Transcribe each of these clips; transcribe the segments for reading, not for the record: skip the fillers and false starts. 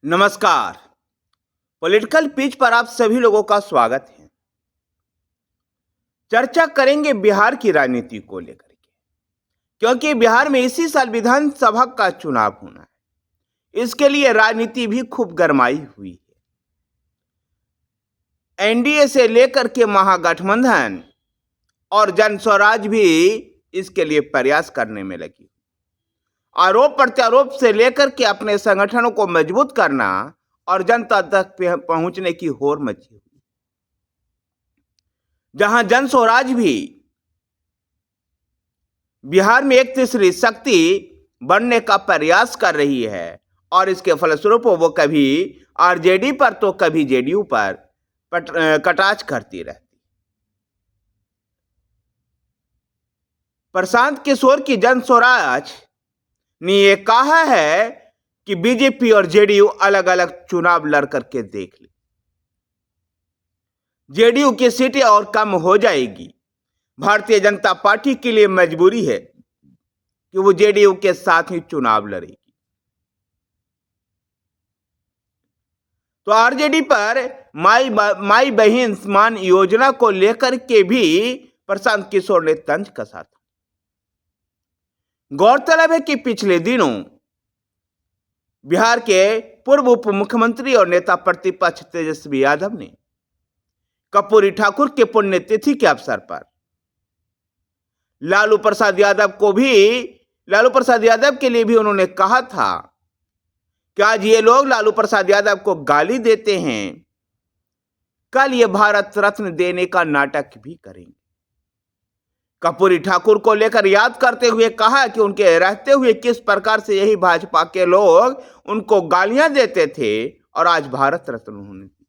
नमस्कार। Political pitch पर आप सभी लोगों का स्वागत है। चर्चा करेंगे बिहार की राजनीति को लेकर के, क्योंकि बिहार में इसी साल विधानसभा का चुनाव होना है। इसके लिए राजनीति भी खूब गरमाई हुई है। एनडीए से लेकर के महागठबंधन और जन स्वराज भी इसके लिए प्रयास करने में लगी। आरोप प्रत्यारोप से लेकर के अपने संगठनों को मजबूत करना और जनता तक पहुंचने की होड़ मची हुई, जहां जन स्वराज भी बिहार में एक तीसरी शक्ति बनने का प्रयास कर रही है और इसके फलस्वरूप वो कभी आरजेडी पर तो कभी जेडीयू पर कटाक्ष करती रहती। प्रशांत किशोर की जन स्वराज ने यह कहा है कि बीजेपी और जेडीयू अलग अलग चुनाव लड़ करके देख ले, जेडीयू की सीटें और कम हो जाएगी। भारतीय जनता पार्टी के लिए मजबूरी है कि वो जेडीयू के साथ ही चुनाव लड़ेगी। तो आरजेडी पर माई बहन समान योजना को लेकर के भी प्रशांत किशोर ने तंज कसा था। गौरतलब है कि पिछले दिनों बिहार के पूर्व उप मुख्यमंत्री और नेता प्रतिपक्ष तेजस्वी यादव ने कर्पूरी ठाकुर के पुण्यतिथि के अवसर पर लालू प्रसाद यादव के लिए भी उन्होंने कहा था कि आज ये लोग लालू प्रसाद यादव को गाली देते हैं, कल ये भारत रत्न देने का नाटक भी करेंगे। कर्पूरी ठाकुर को लेकर याद करते हुए कहा कि उनके रहते हुए किस प्रकार से यही भाजपा के लोग उनको गालियां देते थे और आज भारत रत्न होने दी।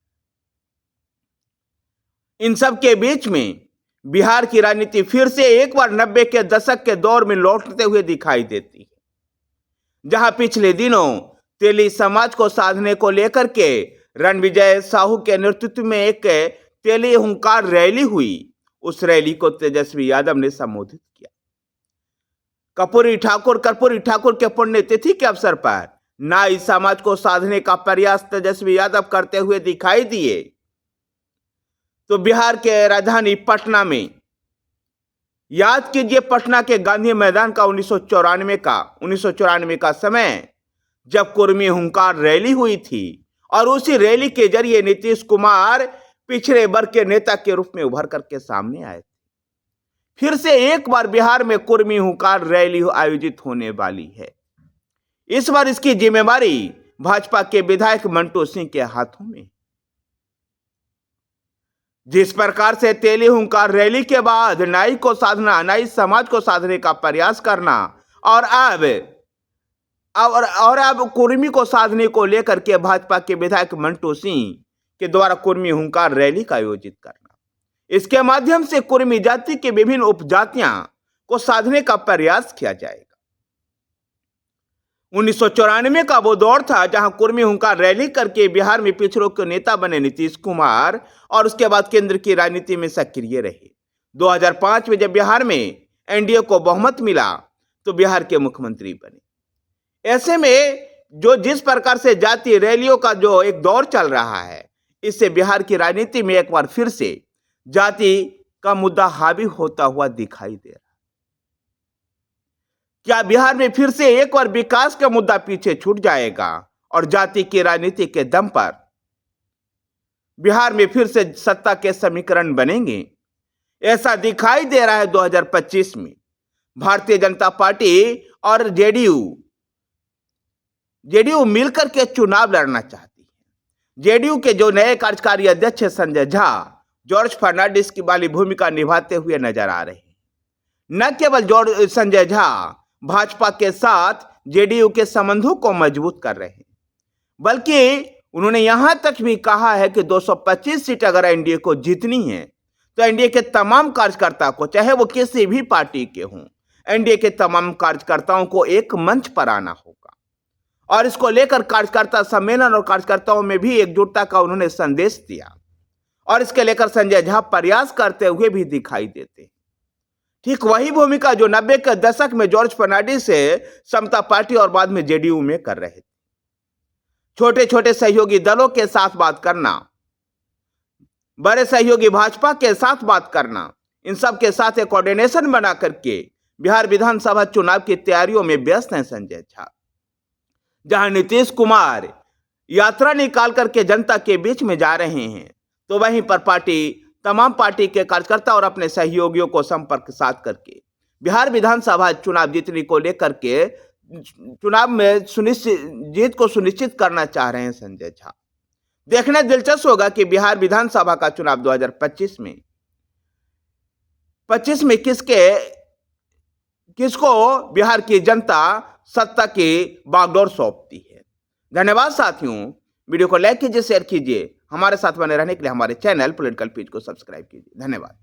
इन सब के बीच में बिहार की राजनीति फिर से एक बार 90 के दशक के दौर में लौटते हुए दिखाई देती है, जहां पिछले दिनों तेली समाज को साधने को लेकर के रणविजय साहू के नेतृत्व में एक तेली हुंकार रैली हुई। उस रैली को तेजस्वी यादव ने संबोधित किया। कर्पूरी ठाकुर के पुण्यतिथि के अवसर पर नाई समाज को साधने का प्रयास तेजस्वी यादव करते हुए दिखाई दिए। तो बिहार के राजधानी पटना में याद कीजिए, पटना के गांधी मैदान का 1994 का समय जब कुर्मी हुंकार रैली हुई थी और उसी रैली के जरिए नीतीश कुमार पिछड़े वर्ग के नेता के रूप में उभर करके सामने आए थे। फिर से एक बार बिहार में कुर्मी हुंकार रैली आयोजित होने वाली है। इस बार इसकी जिम्मेवारी भाजपा के विधायक मंटू सिंह के हाथों में। जिस प्रकार से तेली हुंकार रैली के बाद नाई समाज को साधने का प्रयास करना और अब कुर्मी को साधने को लेकर के भाजपा के विधायक मंटू सिंह के द्वारा कुर्मी हुंकार रैली का आयोजित करना, इसके माध्यम से कुर्मी जाति के विभिन्न उपजातियां को साधने का प्रयास किया जाएगा। 1994 का वो दौर था जहां कुर्मी हुंकार रैली करके बिहार में पिछड़ों के नेता बने नीतीश कुमार और उसके बाद केंद्र की राजनीति में सक्रिय रहे। 2005 में जब बिहार में एनडीए को बहुमत मिला तो बिहार के मुख्यमंत्री बने। ऐसे में जिस प्रकार से जातीय रैलियों का जो एक दौर चल रहा है, इससे बिहार की राजनीति में एक बार फिर से जाति का मुद्दा हावी होता हुआ दिखाई दे रहा है। क्या बिहार में फिर से एक बार विकास का मुद्दा पीछे छूट जाएगा और जाति की राजनीति के दम पर बिहार में फिर से सत्ता के समीकरण बनेंगे? ऐसा दिखाई दे रहा है 2025 में भारतीय जनता पार्टी और जेडीयू मिलकर के चुनाव लड़ना चाहती है। जेडीयू के जो नए कार्यकारी अध्यक्ष संजय झा जॉर्ज फर्नांडिस की वाली भूमिका निभाते हुए नजर आ रहे हैं। न केवल संजय झा भाजपा के साथ जेडीयू के संबंधों को मजबूत कर रहे हैं, बल्कि उन्होंने यहां तक भी कहा है कि 225 सीट अगर एनडीए को जीतनी है तो एनडीए के तमाम कार्यकर्ता को, चाहे वो किसी भी पार्टी के हों, एनडीए के तमाम कार्यकर्ताओं को एक मंच पर आना होगा। और इसको लेकर कार्यकर्ता सम्मेलन और कार्यकर्ताओं में भी एकजुटता का उन्होंने संदेश दिया और इसके लेकर संजय झा प्रयास करते हुए भी दिखाई देते हैं। ठीक वही भूमिका जो 90 के दशक में जॉर्ज फर्नांडिस से समता पार्टी और बाद में जेडीयू में कर रहे थे। छोटे छोटे सहयोगी दलों के साथ बात करना, बड़े सहयोगी भाजपा के साथ बात करना, इन सब के साथ एक कोऑर्डिनेशन बना करके बिहार विधानसभा चुनाव की तैयारियों में व्यस्त हैं संजय झा। जहां नीतीश कुमार यात्रा निकाल करके जनता के बीच में जा रहे हैं, तो वहीं पर तमाम पार्टी के कार्यकर्ता और अपने सहयोगियों को संपर्क साध करके बिहार विधानसभा चुनाव जीतने को लेकर के चुनाव में जीत को सुनिश्चित करना चाह रहे हैं संजय झा। देखना दिलचस्प होगा कि बिहार विधानसभा का चुनाव 2025 में किसको बिहार की जनता सत्ता की बागडोर सौंपती है। धन्यवाद साथियों, वीडियो को लाइक कीजिए, शेयर कीजिए। हमारे साथ बने रहने के लिए हमारे चैनल पॉलिटिकल पेज को सब्सक्राइब कीजिए। धन्यवाद।